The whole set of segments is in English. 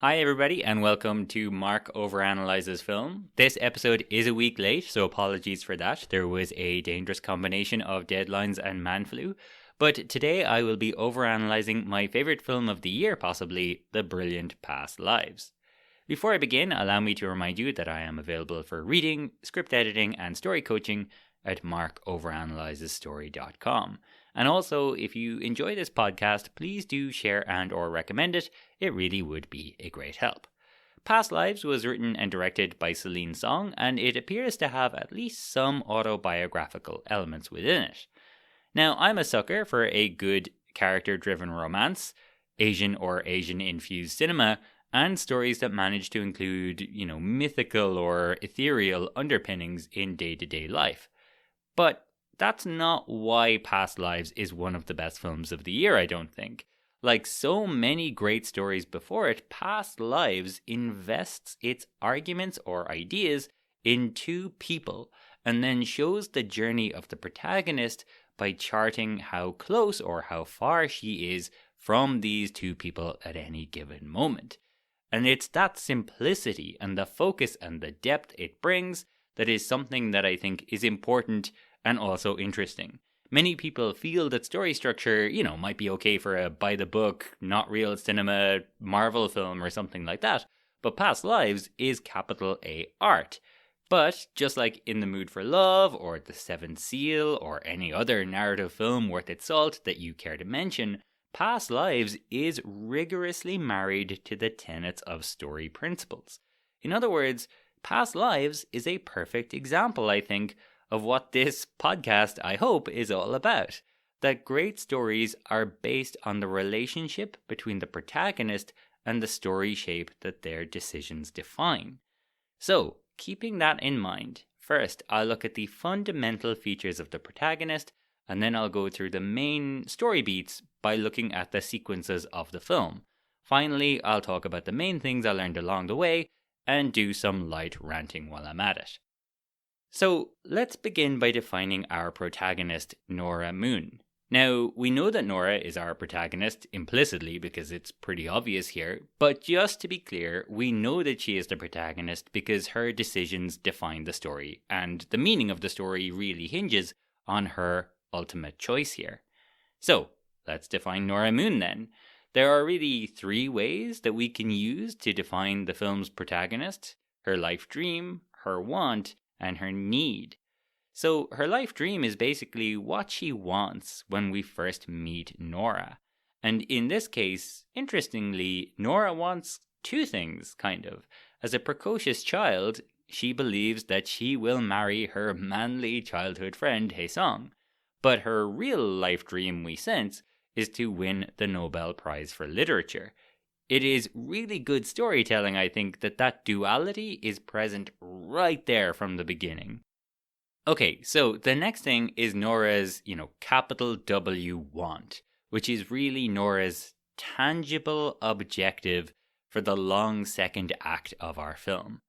Hi, everybody, and welcome to Mark Overanalyzes Film. This episode is a week late, so apologies for that. There was a dangerous combination of deadlines and man flu. But today I will be overanalyzing my favorite film of the year, possibly The Brilliant Past Lives. Before I begin, allow me to remind you that I am available for reading, script editing, and story coaching at markoveranalyzesstory.com. And also, if you enjoy this podcast, please do share and or recommend it. It really would be a great help. Past Lives was written and directed by Celine Song, and it appears to have at least some autobiographical elements within it. Now, I'm a sucker for a good character-driven romance, Asian or Asian-infused cinema, and stories that manage to include, mythical or ethereal underpinnings in day-to-day life. But that's not why Past Lives is one of the best films of the year, I don't think. Like so many great stories before it, Past Lives invests its arguments or ideas in two people and then shows the journey of the protagonist by charting how close or how far she is from these two people at any given moment. And it's that simplicity and the focus and the depth it brings that is something that I think is important and also interesting. Many people feel that story structure, might be okay for a by-the-book, not real cinema, Marvel film or something like that, but Past Lives is capital A art. But just like In the Mood for Love or The Seventh Seal or any other narrative film worth its salt that you care to mention, Past Lives is rigorously married to the tenets of story principles. In other words, Past Lives is a perfect example, I think, of what this podcast, I hope, is all about. That great stories are based on the relationship between the protagonist and the story shape that their decisions define. So, keeping that in mind, first I'll look at the fundamental features of the protagonist, and then I'll go through the main story beats by looking at the sequences of the film. Finally, I'll talk about the main things I learned along the way, and do some light ranting while I'm at it. So let's begin by defining our protagonist, Nora Moon. Now, we know that Nora is our protagonist implicitly because it's pretty obvious here, but just to be clear, we know that she is the protagonist because her decisions define the story, and the meaning of the story really hinges on her ultimate choice here. So, let's define Nora Moon then. There are really three ways that we can use to define the film's protagonist: her life dream, her want, and her need. So her life dream is basically what she wants when we first meet Nora. And in this case, interestingly, Nora wants two things, kind of. As a precocious child, she believes that she will marry her manly childhood friend, Hae-sung. But her real life dream, we sense, is to win the Nobel Prize for Literature. It is really good storytelling, I think, that duality is present right there from the beginning. Okay, so the next thing is Nora's, capital W want, which is really Nora's tangible objective for the long second act of our film.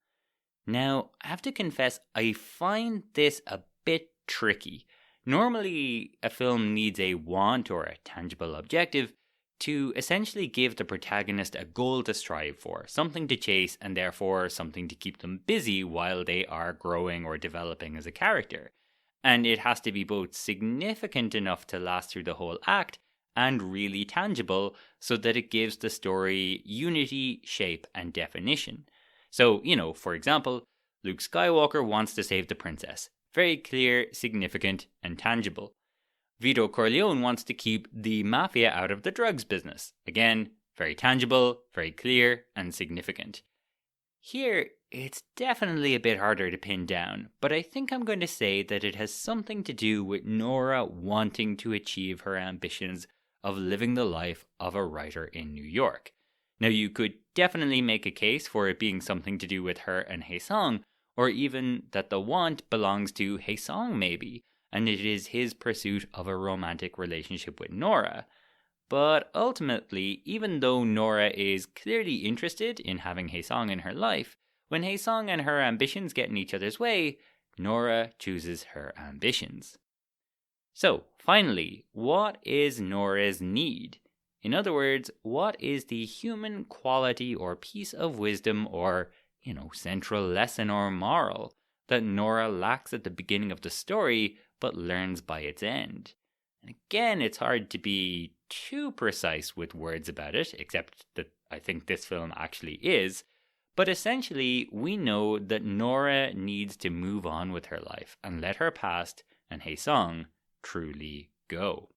Now, I have to confess, I find this a bit tricky. Normally, a film needs a want or a tangible objective to essentially give the protagonist a goal to strive for, something to chase, and therefore something to keep them busy while they are growing or developing as a character. And it has to be both significant enough to last through the whole act and really tangible so that it gives the story unity, shape, and definition. So, for example, Luke Skywalker wants to save the princess. Very clear, significant, and tangible. Vito Corleone wants to keep the mafia out of the drugs business. Again, very tangible, very clear, and significant. Here, it's definitely a bit harder to pin down, but I think I'm going to say that it has something to do with Nora wanting to achieve her ambitions of living the life of a writer in New York. Now, you could definitely make a case for it being something to do with her and Hae-sung, or even that the want belongs to Hae-sung maybe, and it is his pursuit of a romantic relationship with Nora. But ultimately, even though Nora is clearly interested in having Hae-sung in her life, when Hae-sung and her ambitions get in each other's way, Nora chooses her ambitions. So, finally, what is Nora's need? In other words, what is the human quality or piece of wisdom or, central lesson or moral that Nora lacks at the beginning of the story but learns by its end? And again, it's hard to be too precise with words about it, except that I think this film actually is. But essentially, we know that Nora needs to move on with her life and let her past and Hae-sung truly go.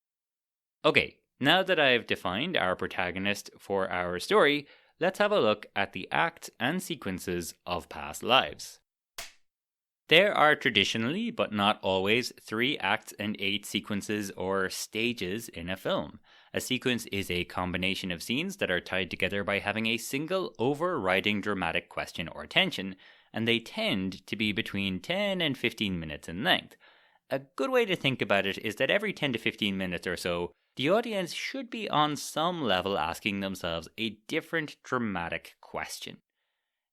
Okay, now that I've defined our protagonist for our story, let's have a look at the acts and sequences of past lives. There are traditionally, but not always, 3 acts and 8 sequences or stages in a film. A sequence is a combination of scenes that are tied together by having a single overriding dramatic question or tension, and they tend to be between 10 and 15 minutes in length. A good way to think about it is that every 10 to 15 minutes or so, the audience should be on some level asking themselves a different dramatic question.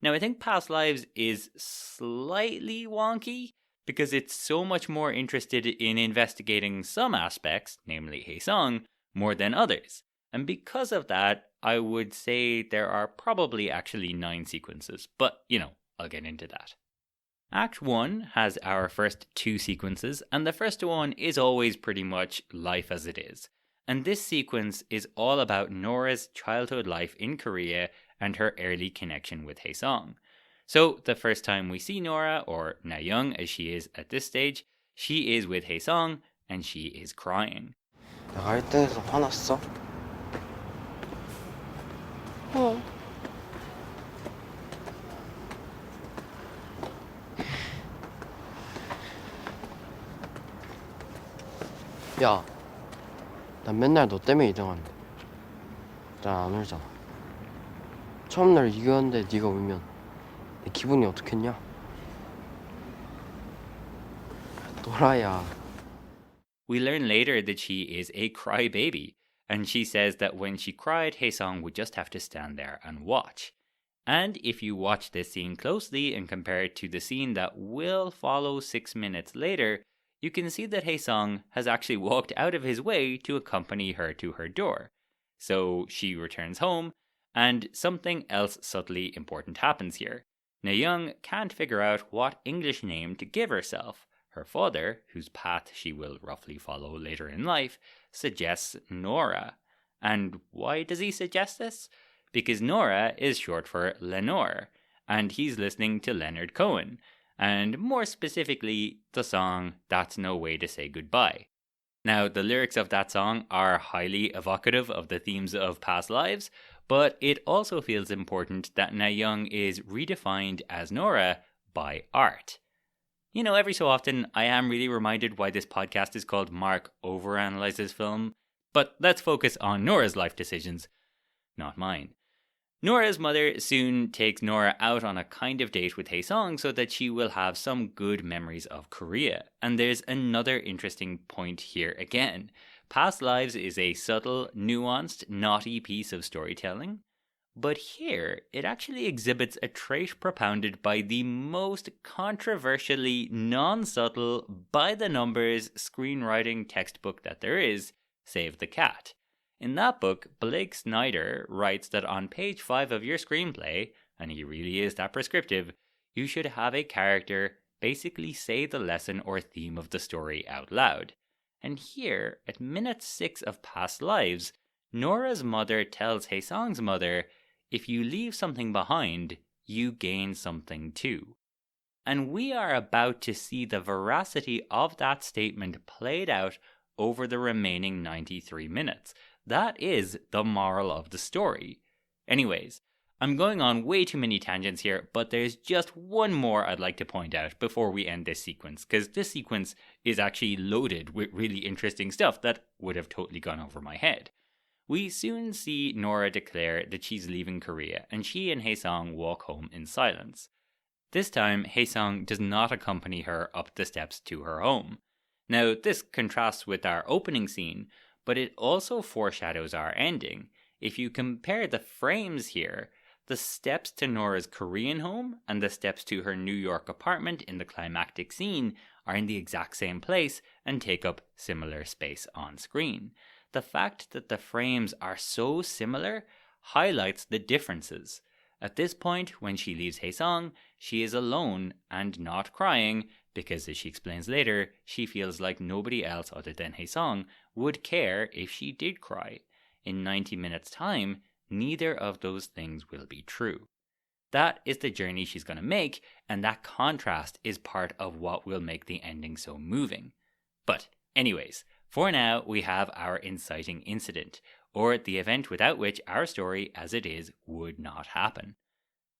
Now, I think Past Lives is slightly wonky because it's so much more interested in investigating some aspects, namely Hae-sung, more than others. And because of that, I would say there are probably actually 9 sequences. But, I'll get into that. Act 1 has our first 2 sequences, and the first one is always pretty much life as it is. And this sequence is all about Nora's childhood life in Korea and her early connection with Hae-sung. So the first time we see Nora, or Na-young as she is at this stage, she is with Hae-sung and she is crying. 내가 1등에서 화났어? 어. 야, 난 맨날 너 때문에 2등하는데 난 안 울잖아. 처음 날 이겼는데 네가 울면 내 기분이 어떻겠냐? 또라이야. We learn later that she is a crybaby, and she says that when she cried, Hae-sung would just have to stand there and watch. And if you watch this scene closely and compare it to the scene that will follow 6 minutes later, you can see that Hae-sung has actually walked out of his way to accompany her to her door. So she returns home, and something else subtly important happens here. Na-young can't figure out what English name to give herself. Her father, whose path she will roughly follow later in life, suggests Nora. And why does he suggest this? Because Nora is short for Lenore, and he's listening to Leonard Cohen, and more specifically, the song That's No Way to Say Goodbye. Now, the lyrics of that song are highly evocative of the themes of past lives, but it also feels important that Na-young is redefined as Nora by art. Every so often, I am really reminded why this podcast is called Mark Overanalyzes Film, but let's focus on Nora's life decisions, not mine. Nora's mother soon takes Nora out on a kind of date with Hae-sung so that she will have some good memories of Korea. And there's another interesting point here again. Past Lives is a subtle, nuanced, naughty piece of storytelling. But here, it actually exhibits a trait propounded by the most controversially non-subtle, by-the-numbers screenwriting textbook that there is, Save the Cat. In that book, Blake Snyder writes that on page 5 of your screenplay, and he really is that prescriptive, you should have a character basically say the lesson or theme of the story out loud. And here, at minute 6 of Past Lives, Nora's mother tells Hae-sung's mother, if you leave something behind, you gain something too. And we are about to see the veracity of that statement played out over the remaining 93 minutes. That is the moral of the story. Anyways, I'm going on way too many tangents here, but there's just one more I'd like to point out before we end this sequence, because this sequence is actually loaded with really interesting stuff that would have totally gone over my head. We soon see Nora declare that she's leaving Korea, and she and Hae-sung walk home in silence. This time, Hae-sung does not accompany her up the steps to her home. Now, this contrasts with our opening scene, but it also foreshadows our ending. If you compare the frames here, the steps to Nora's Korean home and the steps to her New York apartment in the climactic scene are in the exact same place and take up similar space on screen. the fact that the frames are so similar highlights the differences. At this point, when she leaves Haesung, she is alone and not crying because, as she explains later, she feels like nobody else other than Haesung would care if she did cry. In 90 minutes' time, neither of those things will be true. That is the journey she's going to make, and that contrast is part of what will make the ending so moving. But anyways, for now, we have our inciting incident, or the event without which our story, as it is, would not happen.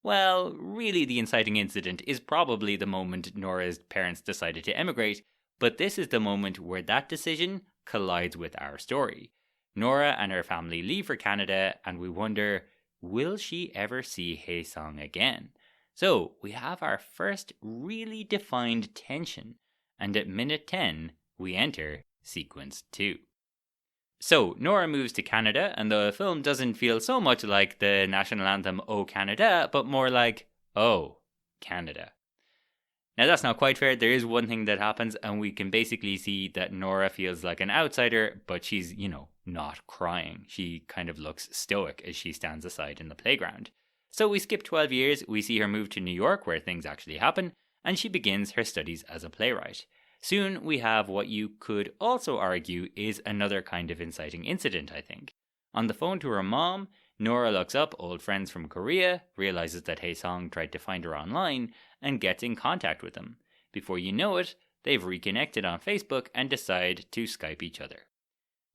Well, really the inciting incident is probably the moment Nora's parents decided to emigrate, but this is the moment where that decision collides with our story. Nora and her family leave for Canada, and we wonder, will she ever see Haesung again? So we have our first really defined tension, and at minute 10, we enter sequence 2. So Nora moves to Canada, and the film doesn't feel so much like the national anthem "Oh Canada," but more like "Oh Canada." Now that's not quite fair. There is one thing that happens, and we can basically see that Nora feels like an outsider, but she's, not crying. She kind of looks stoic as she stands aside in the playground. So we skip 12 years, we see her move to New York where things actually happen, and she begins her studies as a playwright. Soon we have what you could also argue is another kind of inciting incident, I think. On the phone to her mom, Nora looks up old friends from Korea, realizes that Haesung tried to find her online, and gets in contact with them. Before you know it, they've reconnected on Facebook and decide to Skype each other.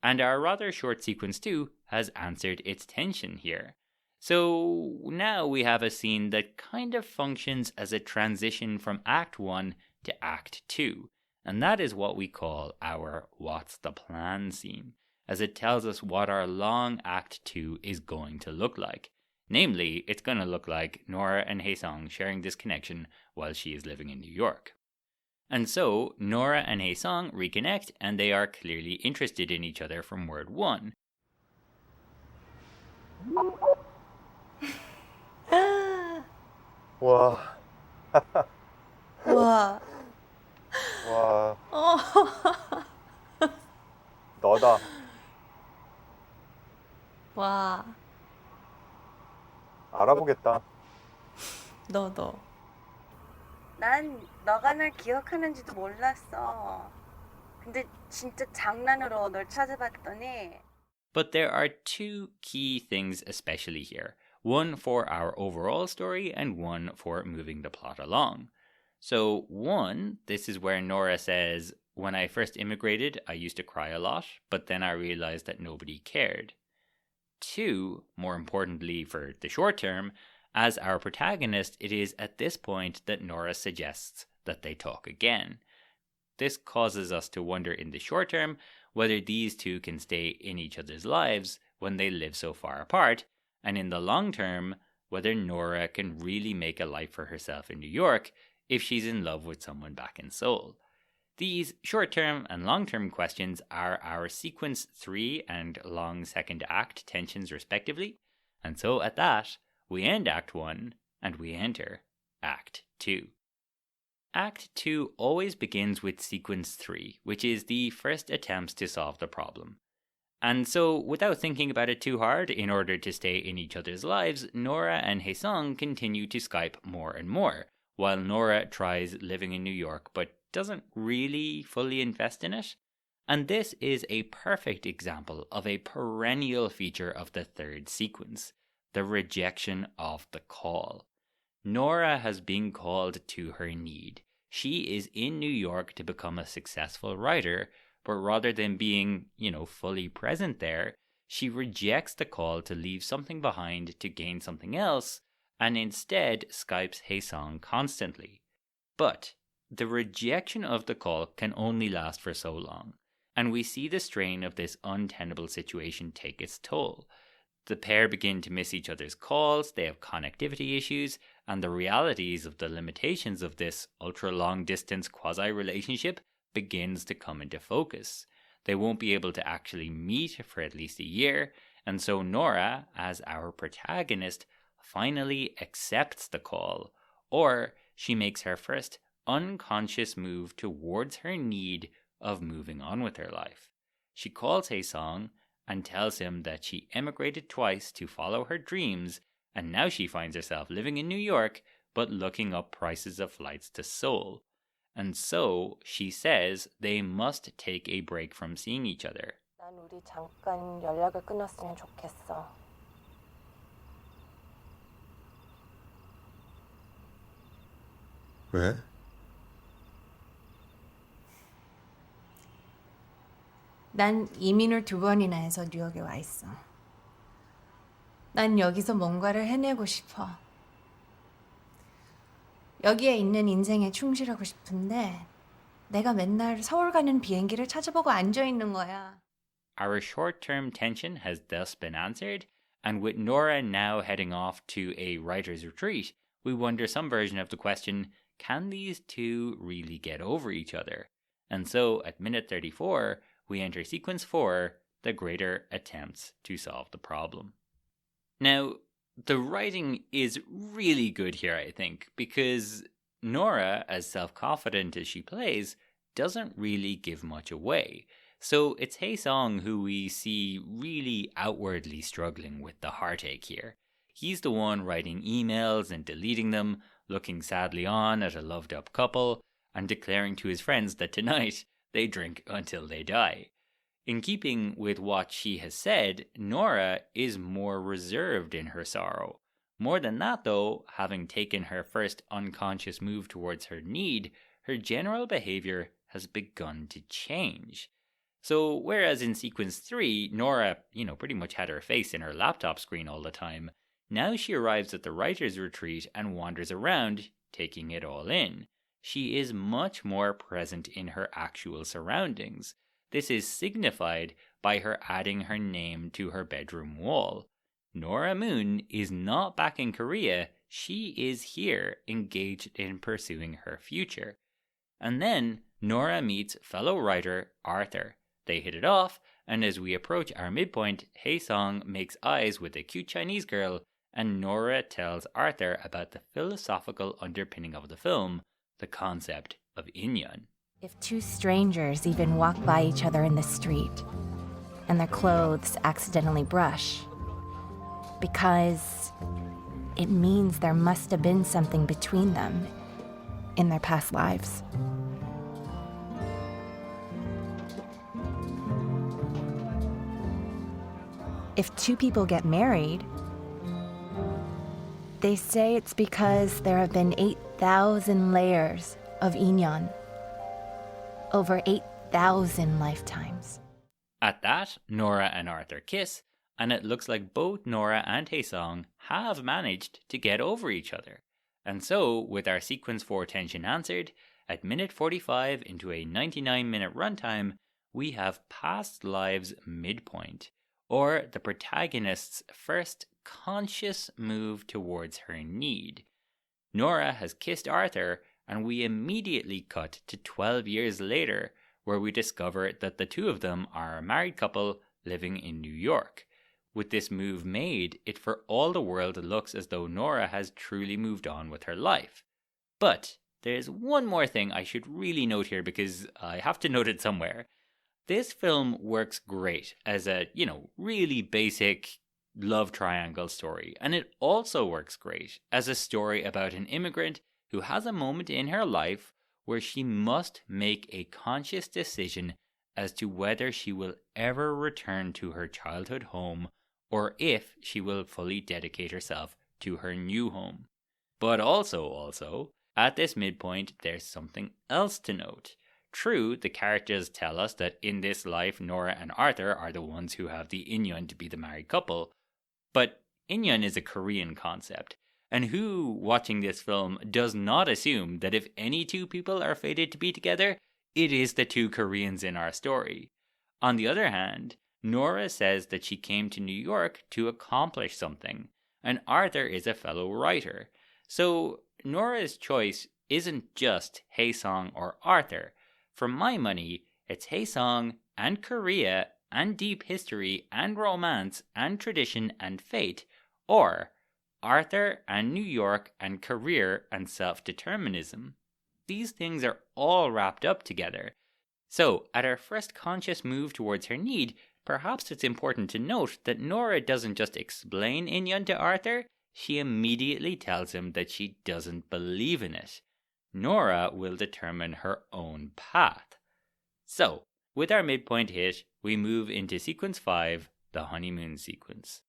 And our rather short sequence 2 has answered its tension here. So now we have a scene that kind of functions as a transition from Act 1 to Act 2. And that is what we call our "What's the Plan" scene, as it tells us what our long Act 2 is going to look like. Namely, it's going to look like Nora and Haesung sharing this connection while she is living in New York. And so, Nora and Haesung reconnect, and they are clearly interested in each other from word 1. 와, 와, 와, 어, 너다. 와, 알아보겠다. 너. 난 너가 날 기억하는지도 몰랐어. 근데 진짜 장난으로 널 찾아봤더니 But there are two key things especially here. One for our overall story and one for moving the plot along. So one, this is where Nora says, "When I first immigrated, I used to cry a lot, but then I realized that nobody cared." Two, more importantly for the short term, as our protagonist, it is at this point that Nora suggests that they talk again. This causes us to wonder in the short term whether these two can stay in each other's lives when they live so far apart, and in the long term, whether Nora can really make a life for herself in New York if she's in love with someone back in Seoul. These short-term and long-term questions are our sequence 3 and long second act tensions respectively, and so at that, we end Act 1 and we enter Act 2. Act 2 always begins with sequence 3, which is the first attempts to solve the problem. And so, without thinking about it too hard, in order to stay in each other's lives, Nora and Haesung continue to Skype more and more, while Nora tries living in New York but doesn't really fully invest in it. And this is a perfect example of a perennial feature of the third sequence, the rejection of the call. Nora has been called to her need. She is in New York to become a successful writer, but rather than being, fully present there, she rejects the call to leave something behind to gain something else, and instead Skypes Haesung constantly. But the rejection of the call can only last for so long, and we see the strain of this untenable situation take its toll. The pair begin to miss each other's calls, they have connectivity issues, and the realities of the limitations of this ultra-long distance quasi-relationship begins to come into focus. They won't be able to actually meet for at least a year, and so Nora, as our protagonist, finally accepts the call, or she makes her first unconscious move towards her need of moving on with her life. She calls Haesung, and tells him that she emigrated twice to follow her dreams, and now she finds herself living in New York but looking up prices of flights to Seoul. And so she says they must take a break from seeing each other. 난 우리 잠깐 연락을 끊었으면 좋겠어. 왜? 난 이민을 2번이나 해서 뉴욕에 와 있어. 난 여기서 뭔가를 해내고 싶어. 여기에 있는 인생에 충실하고 싶은데 내가 맨날 서울 가는 비행기를 찾아보고 앉아 있는 거야. Our short-term tension has thus been answered, and with Nora now heading off to a writer's retreat, we wonder some version of the question, can these two really get over each other? And so, at minute 34, we enter sequence 4, the greater attempts to solve the problem. Now, the writing is really good here, I think, because Nora, as self-confident as she plays, doesn't really give much away. So it's Hae-sung who we see really outwardly struggling with the heartache here. He's the one writing emails and deleting them, looking sadly on at a loved-up couple, and declaring to his friends that tonight they drink until they die. In keeping with what she has said, Nora is more reserved in her sorrow. More than that, though, having taken her first unconscious move towards her need, her general behavior has begun to change. So, whereas in sequence 3, Nora, pretty much had her face in her laptop screen all the time, now she arrives at the writer's retreat and wanders around, taking it all in. She is much more present in her actual surroundings. This is signified by her adding her name to her bedroom wall. Nora Moon is not back in Korea, she is here, engaged in pursuing her future. And then, Nora meets fellow writer Arthur. They hit it off, and as we approach our midpoint, Hae-sung makes eyes with a cute Chinese girl, and Nora tells Arthur about the philosophical underpinning of the film, the concept of inyon. If two strangers even walk by each other in the street, and their clothes accidentally brush, because it means there must have been something between them in their past lives. If two people get married, they say it's because there have been 8,000 layers of inyon over 8,000 lifetimes. At that, Nora and Arthur kiss, and it looks like both Nora and Hae-sung have managed to get over each other. And so, with our sequence 4 tension answered, at minute 45 into a 99-minute runtime, we have past lives midpoint, or the protagonist's first conscious move towards her need. Nora has kissed Arthur, and we immediately cut to 12 years later, where we discover that the two of them are a married couple living in New York. With this move made, it for all the world looks as though Nora has truly moved on with her life. But there's one more thing I should really note here because I have to note it somewhere. This film works great as a, really basic love triangle story, and it also works great as a story about an immigrant who has a moment in her life where she must make a conscious decision as to whether she will ever return to her childhood home or if she will fully dedicate herself to her new home. But also, at this midpoint, there's something else to note. True, the characters tell us that in this life, Nora and Arthur are the ones who have the inyon to be the married couple, but inyon is a Korean concept. And who, watching this film, does not assume that if any two people are fated to be together, it is the two Koreans in our story? On the other hand, Nora says that she came to New York to accomplish something, and Arthur is a fellow writer. So Nora's choice isn't just Hae-sung or Arthur. For my money, it's Hae-sung and Korea and deep history and romance and tradition and fate, or Arthur and New York and career and self-determinism. These things are all wrapped up together. So, at her first conscious move towards her need, perhaps it's important to note that Nora doesn't just explain Inyon to Arthur, she immediately tells him that she doesn't believe in it. Nora will determine her own path. So, with our midpoint hit, we move into sequence 5, the honeymoon sequence.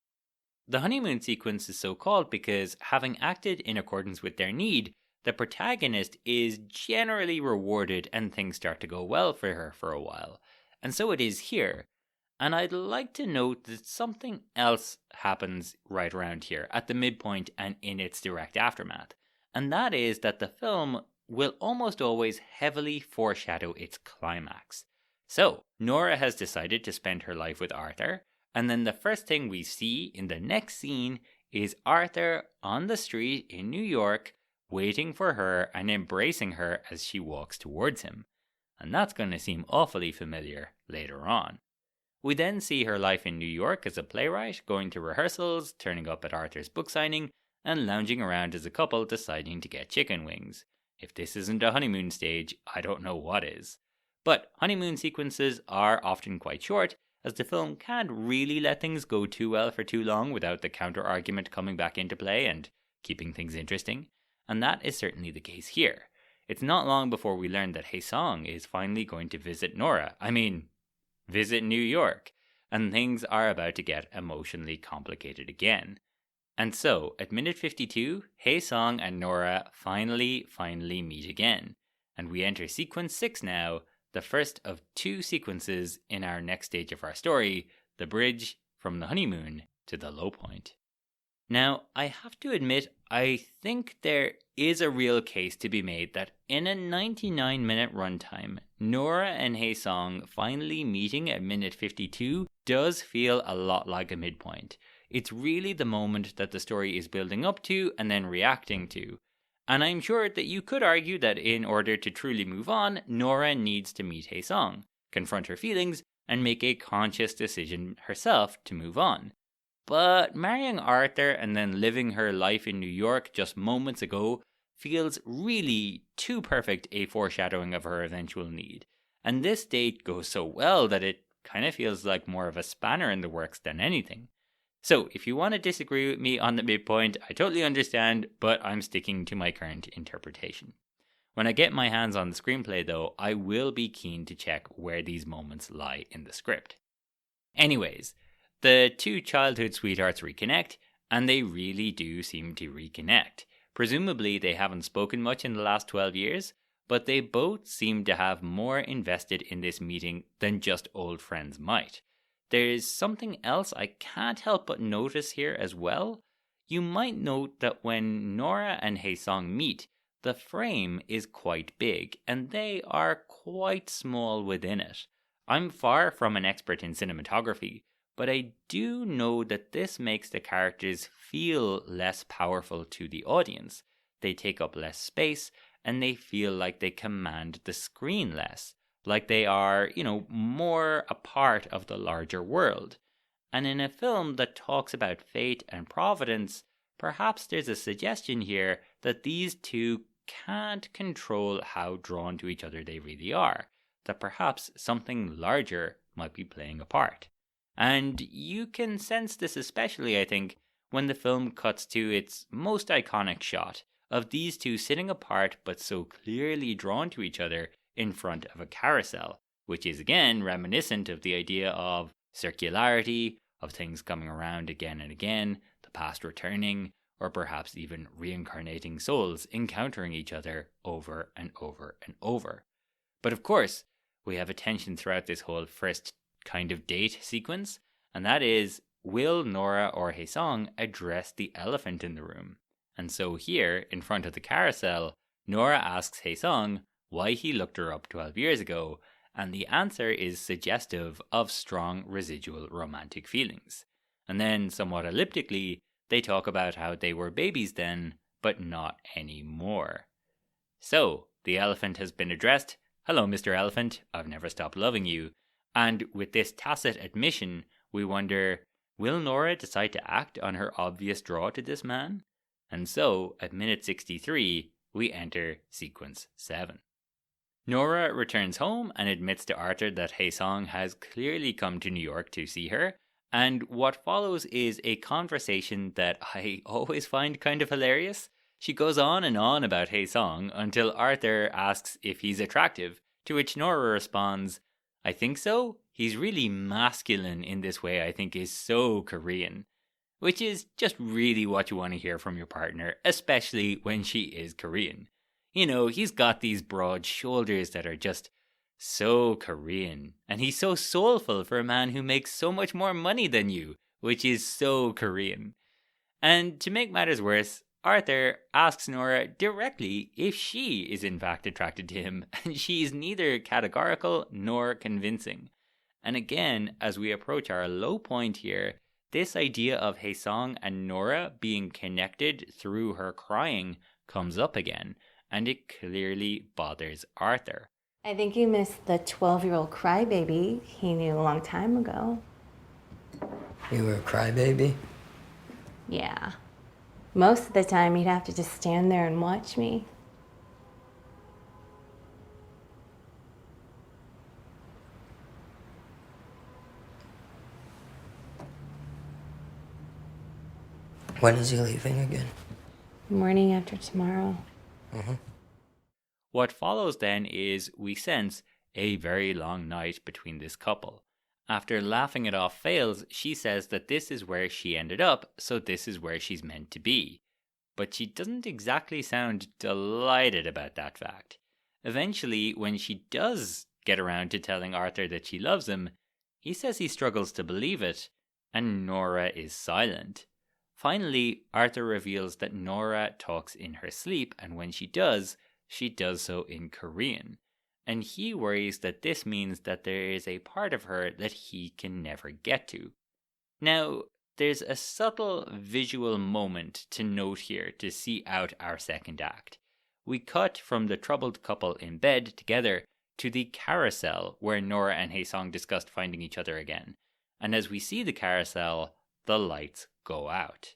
The honeymoon sequence is so called because, having acted in accordance with their need, the protagonist is generally rewarded and things start to go well for her for a while. And so it is here. And I'd like to note that something else happens right around here, at the midpoint and in its direct aftermath. And that is that the film will almost always heavily foreshadow its climax. So, Nora has decided to spend her life with Arthur, and then the first thing we see in the next scene is Arthur on the street in New York, waiting for her and embracing her as she walks towards him. And that's going to seem awfully familiar later on. We then see her life in New York as a playwright, going to rehearsals, turning up at Arthur's book signing, and lounging around as a couple deciding to get chicken wings. If this isn't a honeymoon stage, I don't know what is. But honeymoon sequences are often quite short, as the film can't really let things go too well for too long without the counter-argument coming back into play and keeping things interesting. And that is certainly the case here. It's not long before we learn that Hae-sung is finally going to visit Nora. Visit New York. And things are about to get emotionally complicated again. And so, at minute 52, Hae-sung and Nora finally meet again. And we enter sequence 6 now, the first of 2 sequences in our next stage of our story, the bridge from the honeymoon to the low point. Now, I have to admit, I think there is a real case to be made that in a 99-minute runtime, Nora and Hae-sung finally meeting at minute 52 does feel a lot like a midpoint. It's really the moment that the story is building up to and then reacting to. And I'm sure that you could argue that in order to truly move on, Nora needs to meet Hae-sung, confront her feelings, and make a conscious decision herself to move on. But marrying Arthur and then living her life in New York just moments ago feels really too perfect a foreshadowing of her eventual need. And this date goes so well that it kind of feels like more of a spanner in the works than anything. So if you want to disagree with me on the midpoint, I totally understand, but I'm sticking to my current interpretation. When I get my hands on the screenplay though, I will be keen to check where these moments lie in the script. Anyways, the 2 childhood sweethearts reconnect, and they really do seem to reconnect. Presumably they haven't spoken much in the last 12 years, but they both seem to have more invested in this meeting than just old friends might. There's something else I can't help but notice here as well. You might note that when Nora and Hae-sung meet, the frame is quite big, and they are quite small within it. I'm far from an expert in cinematography, but I do know that this makes the characters feel less powerful to the audience. They take up less space, and they feel like they command the screen less. Like they are, more a part of the larger world. And in a film that talks about fate and providence, perhaps there's a suggestion here that these 2 can't control how drawn to each other they really are. That perhaps something larger might be playing a part. And you can sense this especially, I think, when the film cuts to its most iconic shot of these 2 sitting apart but so clearly drawn to each other in front of a carousel, which is again reminiscent of the idea of circularity, of things coming around again and again, the past returning, or perhaps even reincarnating souls encountering each other over and over and over. But of course, we have a tension throughout this whole first kind of date sequence, and that is, will Nora or Hae-sung address the elephant in the room? And so here, in front of the carousel, Nora asks Hae-sung why he looked her up 12 years ago, and the answer is suggestive of strong residual romantic feelings. And then, somewhat elliptically, they talk about how they were babies then, but not anymore. So, the elephant has been addressed. Hello, Mr. Elephant, I've never stopped loving you. And with this tacit admission, we wonder, will Nora decide to act on her obvious draw to this man? And so, at minute 63, we enter sequence 7. Nora returns home and admits to Arthur that Haesung has clearly come to New York to see her, and what follows is a conversation that I always find kind of hilarious. She goes on and on about Haesung until Arthur asks if he's attractive, to which Nora responds, "I think so. He's really masculine in this way I think is so Korean." Which is just really what you want to hear from your partner, especially when she is Korean. You know, he's got these broad shoulders that are just so Korean. And he's so soulful for a man who makes so much more money than you, which is so Korean. And to make matters worse, Arthur asks Nora directly if she is in fact attracted to him, and she's neither categorical nor convincing. And again, as we approach our low point here, this idea of Haesung and Nora being connected through her crying comes up again, and it clearly bothers Arthur. I think you missed the 12-year-old crybaby he knew a long time ago. You were a crybaby? Yeah. Most of the time, he'd have to just stand there and watch me. When is he leaving again? Morning after tomorrow. What follows then is, we sense, a very long night between this couple. After laughing it off fails, she says that this is where she ended up, so this is where she's meant to be. But she doesn't exactly sound delighted about that fact. Eventually, when she does get around to telling Arthur that she loves him, he says he struggles to believe it, and Nora is silent. Finally, Arthur reveals that Nora talks in her sleep, and when she does so in Korean. And he worries that this means that there is a part of her that he can never get to. Now, there's a subtle visual moment to note here to see out our second act. We cut from the troubled couple in bed together to the carousel where Nora and Haesung discussed finding each other again. And as we see the carousel, the lights go out.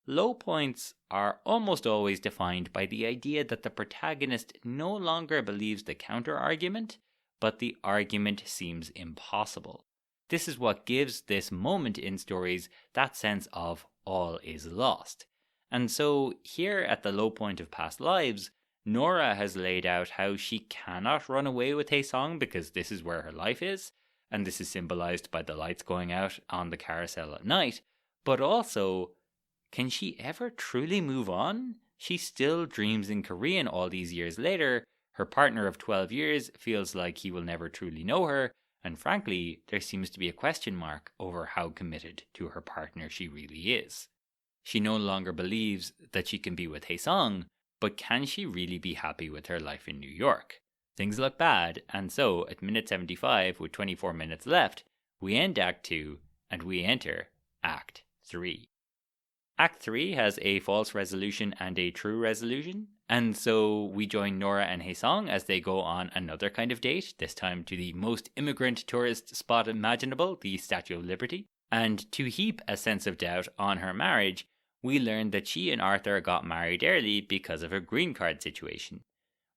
Low points are almost always defined by the idea that the protagonist no longer believes the counter-argument, but the argument seems impossible. This is what gives this moment in stories that sense of all is lost. And so, here at the low point of past lives, Nora has laid out how she cannot run away with Haesung because this is where her life is, and this is symbolized by the lights going out on the carousel at night, but also, can she ever truly move on? She still dreams in Korean all these years later. Her partner of 12 years feels like he will never truly know her, and frankly, there seems to be a question mark over how committed to her partner she really is. She no longer believes that she can be with Haesung, but can she really be happy with her life in New York? Things look bad, and so at minute 75, with 24 minutes left, we end Act 2 and we enter Act 3. Act 3 has a false resolution and a true resolution, and so we join Nora and Haesung as they go on another kind of date, this time to the most immigrant tourist spot imaginable, the Statue of Liberty. And to heap a sense of doubt on her marriage, we learn that she and Arthur got married early because of a green card situation.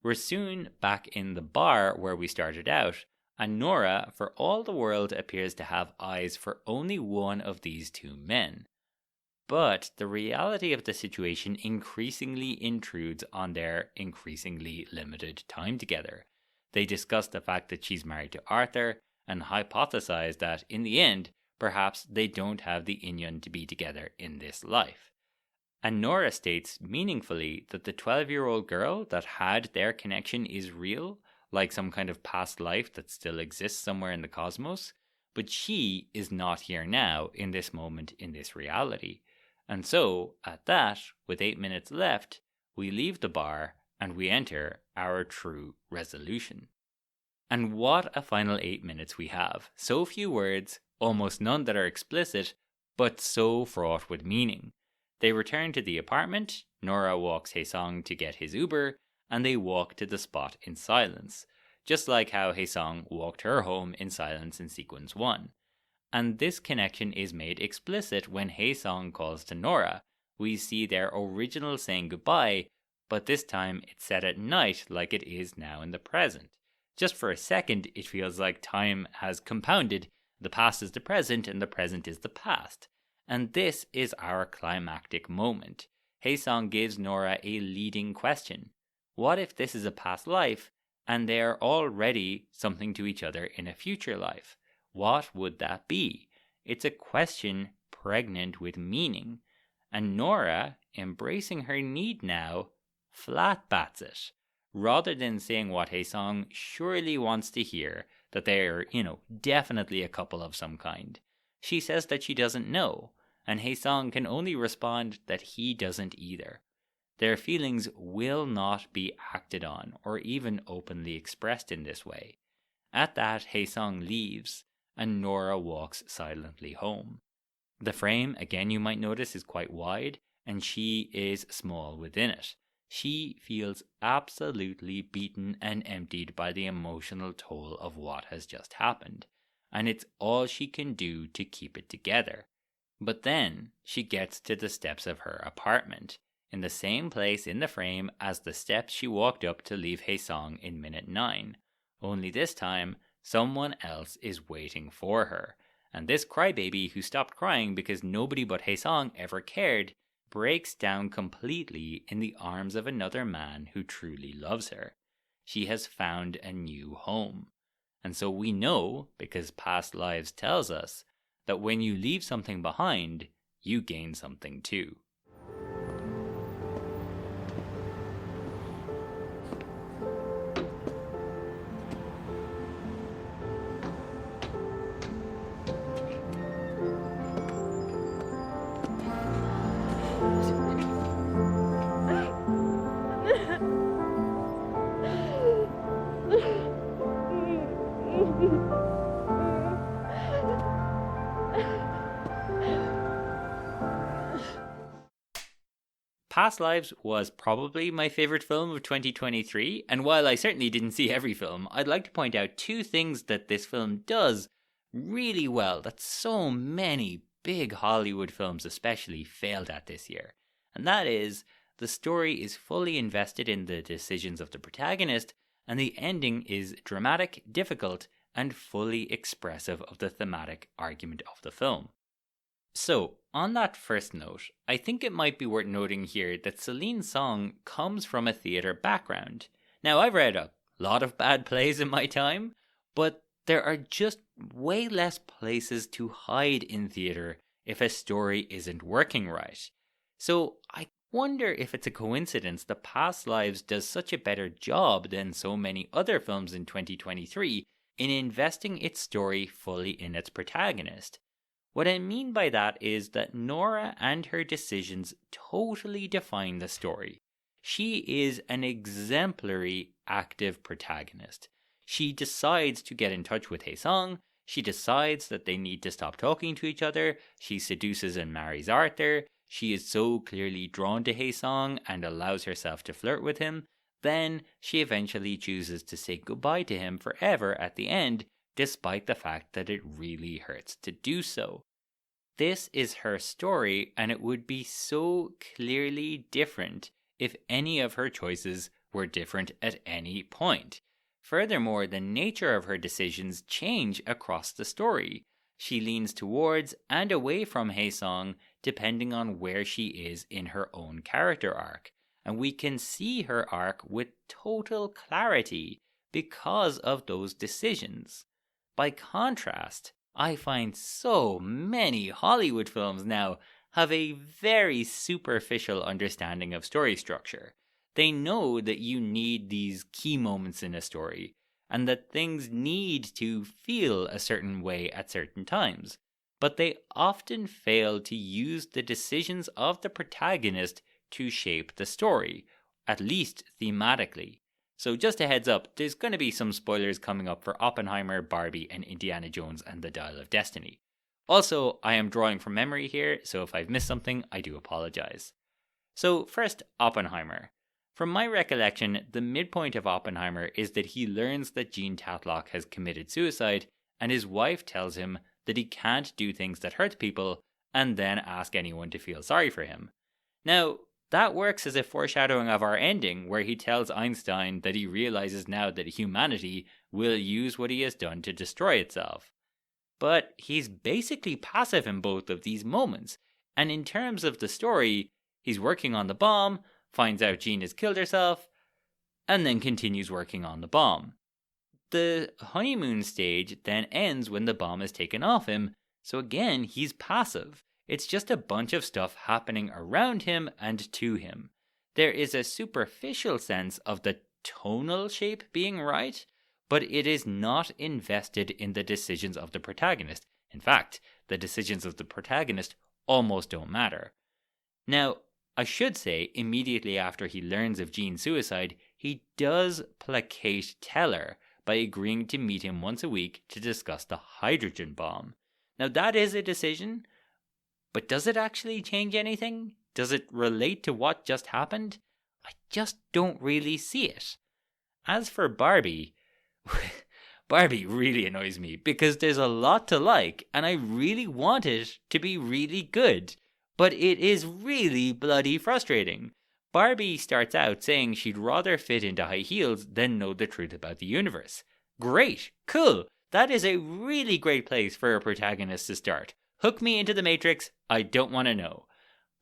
We're soon back in the bar where we started out, and Nora, for all the world, appears to have eyes for only one of these two men. But the reality of the situation increasingly intrudes on their increasingly limited time together. They discuss the fact that she's married to Arthur and hypothesize that, in the end, perhaps they don't have the inyon to be together in this life. And Nora states meaningfully that the 12-year-old girl that had their connection is real, like some kind of past life that still exists somewhere in the cosmos, but she is not here now in this moment in this reality. And so, at that, with 8 minutes left, we leave the bar and we enter our true resolution. And what a final 8 minutes we have. So few words, almost none that are explicit, but so fraught with meaning. They return to the apartment, Nora walks Haesung to get his Uber, and they walk to the spot in silence, just like how Haesung walked her home in silence in sequence 1. And this connection is made explicit when Haesung calls to Nora. We see their original saying goodbye, but this time it's said at night like it is now in the present. Just for a second, it feels like time has compounded. The past is the present, and the present is the past. And this is our climactic moment. Hae-sung gives Nora a leading question. What if this is a past life, and they are already something to each other in a future life? What would that be? It's a question pregnant with meaning. And Nora, embracing her need now, flat bats it. Rather than saying what Hae-sung surely wants to hear, that they're, definitely a couple of some kind. She says that she doesn't know, and Hae-sung can only respond that he doesn't either. Their feelings will not be acted on or even openly expressed in this way. At that, Hae-sung leaves, and Nora walks silently home. The frame, again you might notice, is quite wide, and she is small within it. She feels absolutely beaten and emptied by the emotional toll of what has just happened, and it's all she can do to keep it together. But then she gets to the steps of her apartment, in the same place in the frame as the steps she walked up to leave Hae-sung in minute 9. Only this time, someone else is waiting for her, and this crybaby who stopped crying because nobody but Hae-sung ever cared breaks down completely in the arms of another man who truly loves her. She has found a new home. And so we know, because past lives tells us, that when you leave something behind, you gain something too. Past Lives was probably my favorite film of 2023, and while I certainly didn't see every film, I'd like to point out two things that this film does really well that so many big Hollywood films especially failed at this year. And that is, the story is fully invested in the decisions of the protagonist, and the ending is dramatic, difficult, and fully expressive of the thematic argument of the film. So, on that first note, I think it might be worth noting here that Celine Song comes from a theatre background. Now, I've read a lot of bad plays in my time, but there are just way less places to hide in theatre if a story isn't working right. So, I wonder if it's a coincidence that Past Lives does such a better job than so many other films in 2023 in investing its story fully in its protagonist. What I mean by that is that Nora and her decisions totally define the story. She is an exemplary active protagonist. She decides to get in touch with Hae-sung. She decides that they need to stop talking to each other. She seduces and marries Arthur. She is so clearly drawn to Hae-sung and allows herself to flirt with him. Then she eventually chooses to say goodbye to him forever at the end, despite the fact that it really hurts to do so. This is her story, and it would be so clearly different if any of her choices were different at any point. Furthermore, the nature of her decisions change across the story. She leans towards and away from Hae-sung depending on where she is in her own character arc, and we can see her arc with total clarity because of those decisions. By contrast, I find so many Hollywood films now have a very superficial understanding of story structure. They know that you need these key moments in a story, and that things need to feel a certain way at certain times, but they often fail to use the decisions of the protagonist to shape the story, at least thematically. So just a heads up, there's going to be some spoilers coming up for Oppenheimer, Barbie, and Indiana Jones and the Dial of Destiny. Also, I am drawing from memory here, so if I've missed something, I do apologize. So first, Oppenheimer. From my recollection, the midpoint of Oppenheimer is that he learns that Jean Tatlock has committed suicide, and his wife tells him that he can't do things that hurt people, and then ask anyone to feel sorry for him. Now, That works as a foreshadowing of our ending, where he tells Einstein that he realizes now that humanity will use what he has done to destroy itself. But he's basically passive in both of these moments, and in terms of the story, he's working on the bomb, finds out Jean has killed herself, and then continues working on the bomb. The honeymoon stage then ends when the bomb is taken off him, so again, he's passive. It's just a bunch of stuff happening around him and to him. There is a superficial sense of the tonal shape being right, but it is not invested in the decisions of the protagonist. In fact, the decisions of the protagonist almost don't matter. Now, I should say, immediately after he learns of Jean's suicide, he does placate Teller by agreeing to meet him once a week to discuss the hydrogen bomb. Now, that is a decision, but does it actually change anything? Does it relate to what just happened? I just don't really see it. As for Barbie, Barbie really annoys me because there's a lot to like and I really want it to be really good, but it is really bloody frustrating. Barbie starts out saying she'd rather fit into high heels than know the truth about the universe. Great, cool, that is a really great place for a protagonist to start. Hook me into the Matrix, I don't want to know.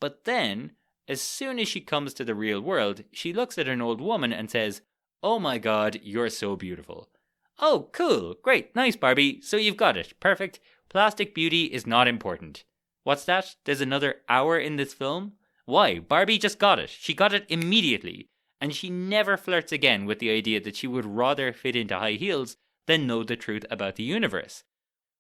But then, as soon as she comes to the real world, she looks at an old woman and says, "Oh my god, you're so beautiful." Oh, cool, great, nice Barbie, so you've got it, perfect. Plastic beauty is not important. What's that? There's another hour in this film? Why? Barbie just got it. She got it immediately. And she never flirts again with the idea that she would rather fit into high heels than know the truth about the universe.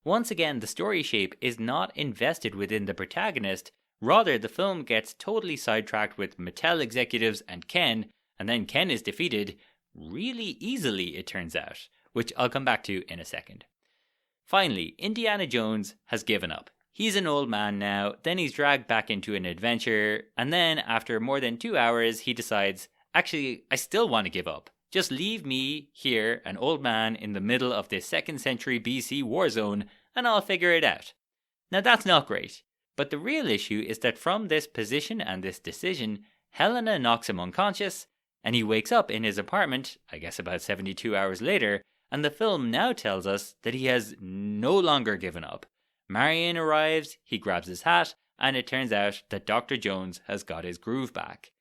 Once again, the story shape is not invested within the protagonist. Rather, the film gets totally sidetracked with Mattel executives and Ken, and then Ken is defeated really easily, it turns out, which I'll come back to in a second. Finally, Indiana Jones has given up. He's an old man now, then he's dragged back into an adventure, and then after more than 2 hours, he decides, actually, I still want to give up. Just leave me here, an old man, in the middle of this 2nd century BC war zone, and I'll figure it out. Now that's not great, but the real issue is that from this position and this decision, Helena knocks him unconscious, and he wakes up in his apartment, I guess about 72 hours later, and the film now tells us that he has no longer given up. Marion arrives, he grabs his hat, and it turns out that Dr. Jones has got his groove back.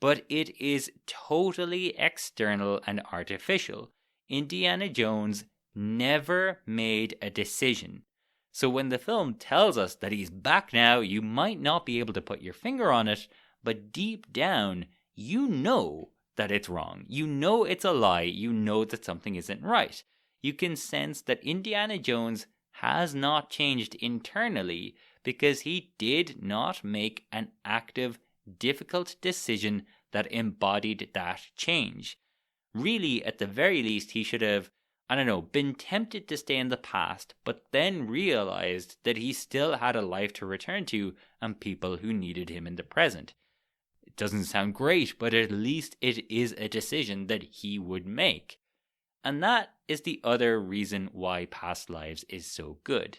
But it is totally external and artificial. Indiana Jones never made a decision. So when the film tells us that he's back now, you might not be able to put your finger on it, but deep down, you know that it's wrong. You know it's a lie. You know that something isn't right. You can sense that Indiana Jones has not changed internally because he did not make an active, difficult decision that embodied that change. Really, at the very least, he should have, been tempted to stay in the past, but then realized that he still had a life to return to and people who needed him in the present. It doesn't sound great, but at least it is a decision that he would make. And that is the other reason why Past Lives is so good.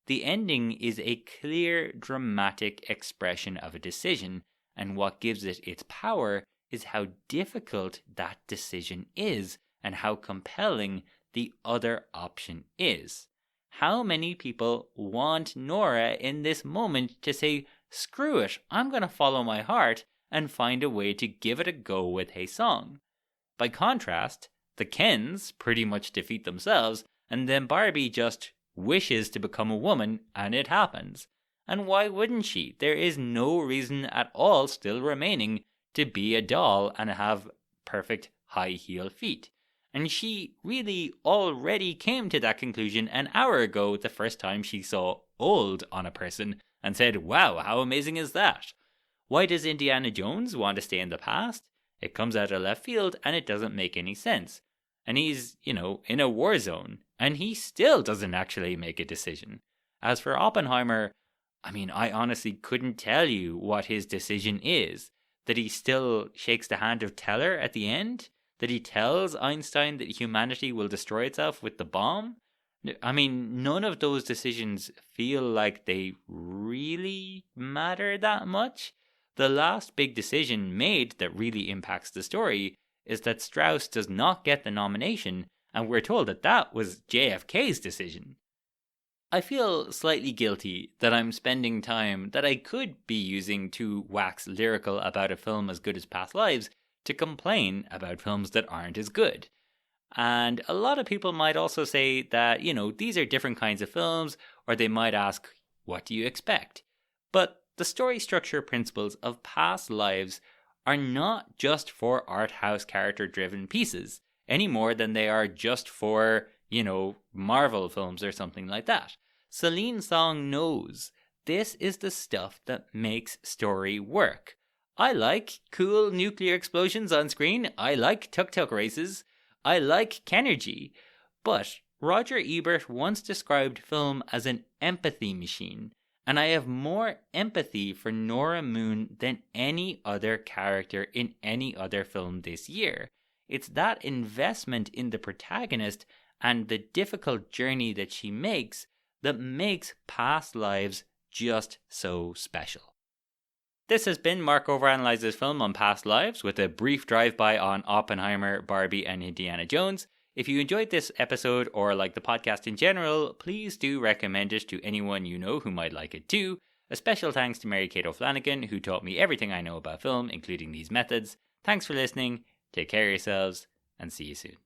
The ending is a clear, dramatic expression of a decision, and what gives it its power is how difficult that decision is and how compelling the other option is. How many people want Nora in this moment to say, screw it, I'm going to follow my heart and find a way to give it a go with Hey Song? By contrast, the Kens pretty much defeat themselves, and then Barbie just wishes to become a woman, and it happens. And why wouldn't she? There is no reason at all still remaining to be a doll and have perfect high heel feet. And she really already came to that conclusion an hour ago the first time she saw old on a person and said, wow, how amazing is that? Why does Indiana Jones want to stay in the past? It comes out of left field and it doesn't make any sense. And he's, in a war zone, and he still doesn't actually make a decision. As for Oppenheimer, I honestly couldn't tell you what his decision is. That he still shakes the hand of Teller at the end? That he tells Einstein that humanity will destroy itself with the bomb? None of those decisions feel like they really matter that much. The last big decision made that really impacts the story is that Strauss does not get the nomination, and we're told that that was JFK's decision. I feel slightly guilty that I'm spending time that I could be using to wax lyrical about a film as good as Past Lives to complain about films that aren't as good. And a lot of people might also say that, these are different kinds of films, or they might ask, what do you expect? But the story structure principles of Past Lives are not just for art house character driven pieces, any more than they are just for, Marvel films or something like that. Celine Song knows this is the stuff that makes story work. I like cool nuclear explosions on screen. I like tuk-tuk races. I like Kenergy. But Roger Ebert once described film as an empathy machine, and I have more empathy for Nora Moon than any other character in any other film this year. It's that investment in the protagonist and the difficult journey that she makes that makes Past Lives just so special. This has been Mark Overanalyzes Film on Past Lives, with a brief drive-by on Oppenheimer, Barbie, and Indiana Jones. If you enjoyed this episode or like the podcast in general, please do recommend it to anyone you know who might like it too. A special thanks to Mary Kate O'Flanagan, who taught me everything I know about film, including these methods. Thanks for listening, take care of yourselves, and see you soon.